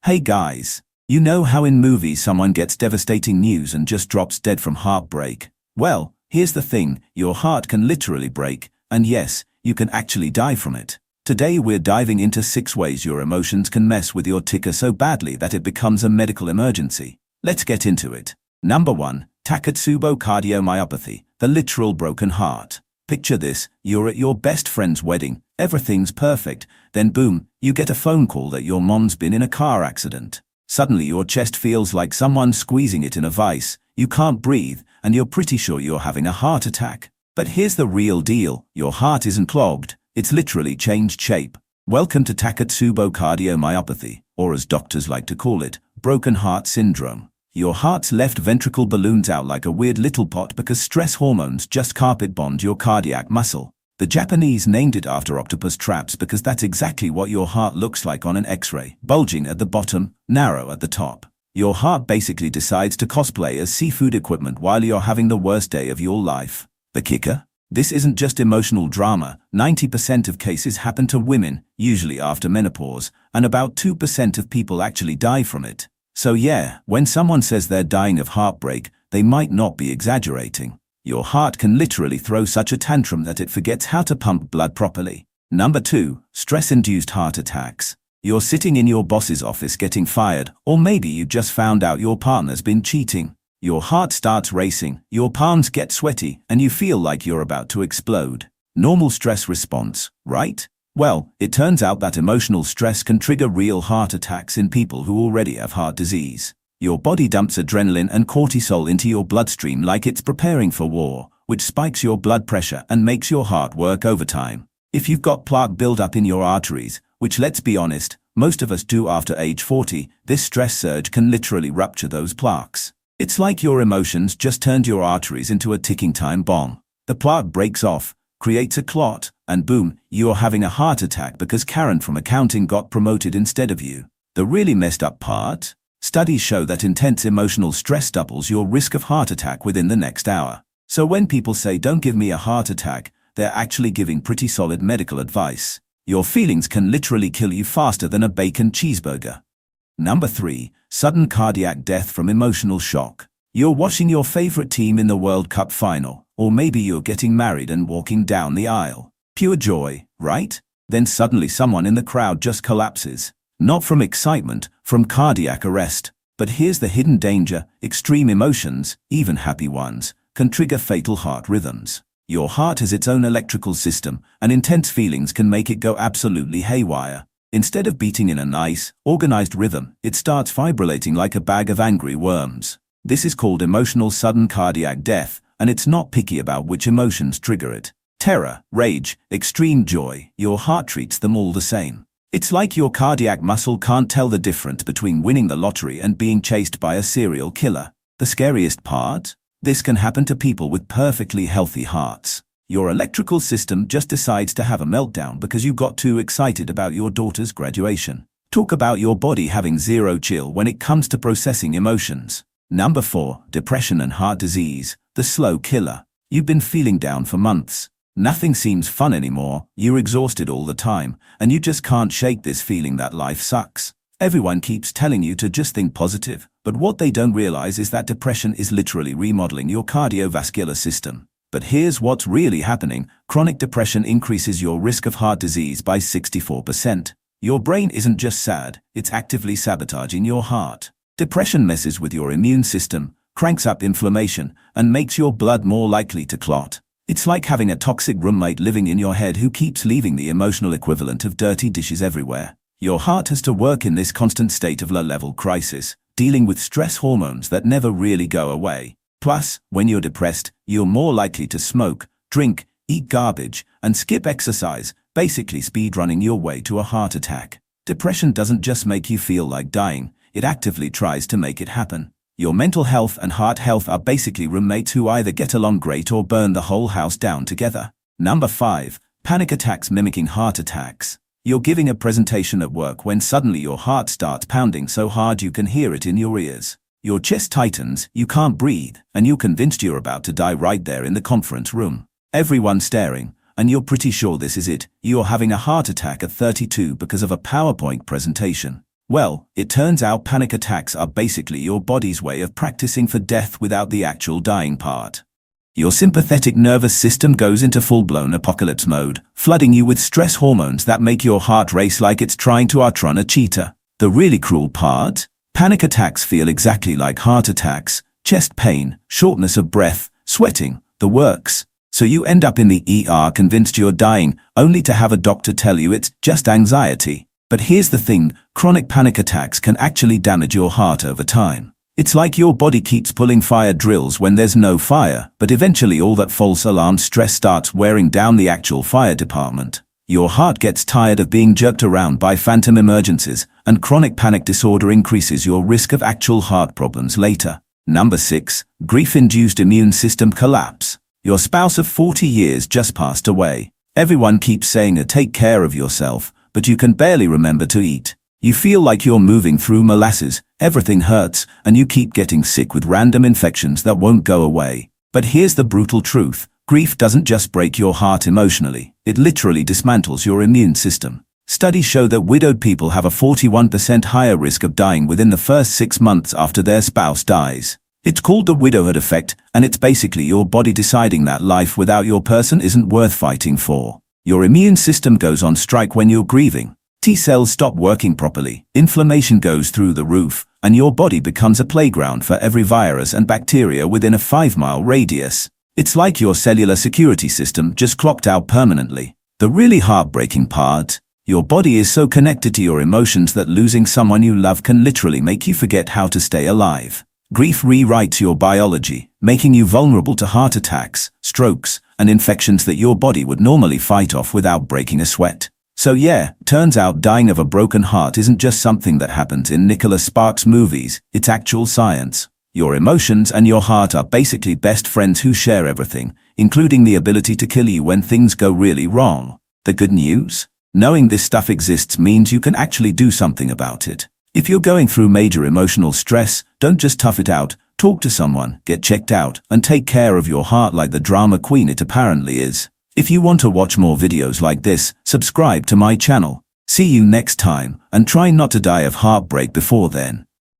Hey guys, you know how in movies someone gets devastating news and just drops dead from heartbreak? Well, here's the thing, your heart can literally break, and yes, you can actually die from it. Today we're diving into 6 ways your emotions can mess with your ticker so badly that it becomes a medical emergency. Let's get into it. Number 1. Takotsubo cardiomyopathy, the literal broken heart. Picture this, you're at your best friend's wedding, everything's perfect, then boom, you get a phone call that your mom's been in a car accident. Suddenly your chest feels like someone's squeezing it in a vice, you can't breathe, and you're pretty sure you're having a heart attack. But here's the real deal, your heart isn't clogged, it's literally changed shape. Welcome to Takotsubo cardiomyopathy, or as doctors like to call it, broken heart syndrome. Your heart's left ventricle balloons out like a weird little pot because stress hormones just carpet bomb your cardiac muscle. The Japanese named it after octopus traps because that's exactly what your heart looks like on an X-ray, bulging at the bottom, narrow at the top. Your heart basically decides to cosplay as seafood equipment while you're having the worst day of your life. The kicker? This isn't just emotional drama. 90% of cases happen to women, usually after menopause, and about 2% of people actually die from it. So yeah, when someone says they're dying of heartbreak, they might not be exaggerating. Your heart can literally throw such a tantrum that it forgets how to pump blood properly. Number 2. Stress-induced heart attacks. You're sitting in your boss's office getting fired, or maybe you just found out your partner's been cheating. Your heart starts racing, your palms get sweaty, and you feel like you're about to explode. Normal stress response, right? Well, it turns out that emotional stress can trigger real heart attacks in people who already have heart disease. Your body dumps adrenaline and cortisol into your bloodstream like it's preparing for war, which spikes your blood pressure and makes your heart work overtime. If you've got plaque buildup in your arteries, which let's be honest, most of us do after age 40, this stress surge can literally rupture those plaques. It's like your emotions just turned your arteries into a ticking time bomb. The plaque breaks off, creates a clot, and boom, you're having a heart attack because Karen from accounting got promoted instead of you. The really messed up part? Studies show that intense emotional stress doubles your risk of heart attack within the next hour. So when people say don't give me a heart attack, they're actually giving pretty solid medical advice. Your feelings can literally kill you faster than a bacon cheeseburger. Number 3. Sudden cardiac death from emotional shock. You're watching your favorite team in the World Cup final, or maybe you're getting married and walking down the aisle. Pure joy, right? Then suddenly someone in the crowd just collapses. Not from excitement, from cardiac arrest. But here's the hidden danger, extreme emotions, even happy ones, can trigger fatal heart rhythms. Your heart has its own electrical system, and intense feelings can make it go absolutely haywire. Instead of beating in a nice, organized rhythm, it starts fibrillating like a bag of angry worms. This is called emotional sudden cardiac death, and it's not picky about which emotions trigger it. Terror, rage, extreme joy, your heart treats them all the same. It's like your cardiac muscle can't tell the difference between winning the lottery and being chased by a serial killer. The scariest part? This can happen to people with perfectly healthy hearts. Your electrical system just decides to have a meltdown because you got too excited about your daughter's graduation. Talk about your body having zero chill when it comes to processing emotions. Number 4. Depression and heart disease, the slow killer. You've been feeling down for months. Nothing seems fun anymore, you're exhausted all the time, and you just can't shake this feeling that life sucks. Everyone keeps telling you to just think positive, but what they don't realize is that depression is literally remodeling your cardiovascular system. But here's what's really happening, chronic depression increases your risk of heart disease by 64%. Your brain isn't just sad, it's actively sabotaging your heart. Depression messes with your immune system, cranks up inflammation, and makes your blood more likely to clot. It's like having a toxic roommate living in your head who keeps leaving the emotional equivalent of dirty dishes everywhere. Your heart has to work in this constant state of low-level crisis, dealing with stress hormones that never really go away. Plus, when you're depressed, you're more likely to smoke, drink, eat garbage, and skip exercise, basically speedrunning your way to a heart attack. Depression doesn't just make you feel like dying, it actively tries to make it happen. Your mental health and heart health are basically roommates who either get along great or burn the whole house down together. Number 5. Panic attacks mimicking heart attacks. You're giving a presentation at work when suddenly your heart starts pounding so hard you can hear it in your ears. Your chest tightens, you can't breathe, and you're convinced you're about to die right there in the conference room. Everyone's staring, and you're pretty sure this is it. You're having a heart attack at 32 because of a PowerPoint presentation. Well, it turns out panic attacks are basically your body's way of practicing for death without the actual dying part. Your sympathetic nervous system goes into full-blown apocalypse mode, flooding you with stress hormones that make your heart race like it's trying to outrun a cheetah. The really cruel part? Panic attacks feel exactly like heart attacks: chest pain, shortness of breath, sweating, the works. So you end up in the ER convinced you're dying, only to have a doctor tell you it's just anxiety. But here's the thing, chronic panic attacks can actually damage your heart over time. It's like your body keeps pulling fire drills when there's no fire, but eventually all that false alarm stress starts wearing down the actual fire department. Your heart gets tired of being jerked around by phantom emergencies, and chronic panic disorder increases your risk of actual heart problems later. Number 6. Grief-induced immune system collapse. Your spouse of 40 years just passed away. Everyone keeps saying take care of yourself, but you can barely remember to eat. You feel like you're moving through molasses, everything hurts, and you keep getting sick with random infections that won't go away. But here's the brutal truth. Grief doesn't just break your heart emotionally, it literally dismantles your immune system. Studies show that widowed people have a 41% higher risk of dying within the first 6 months after their spouse dies. It's called the widowhood effect, and it's basically your body deciding that life without your person isn't worth fighting for. Your immune system goes on strike when you're grieving. T-cells stop working properly, inflammation goes through the roof, and your body becomes a playground for every virus and bacteria within a 5-mile radius. It's like your cellular security system just clocked out permanently. The really heartbreaking part? Your body is so connected to your emotions that losing someone you love can literally make you forget how to stay alive. Grief rewrites your biology, making you vulnerable to heart attacks, strokes, and infections that your body would normally fight off without breaking a sweat. So yeah, turns out dying of a broken heart isn't just something that happens in Nicholas Sparks movies, it's actual science. Your emotions and your heart are basically best friends who share everything, including the ability to kill you when things go really wrong. The good news? Knowing this stuff exists means you can actually do something about it. If you're going through major emotional stress, don't just tough it out, talk to someone, get checked out, and take care of your heart like the drama queen it apparently is. If you want to watch more videos like this, subscribe to my channel. See you next time, and try not to die of heartbreak before then.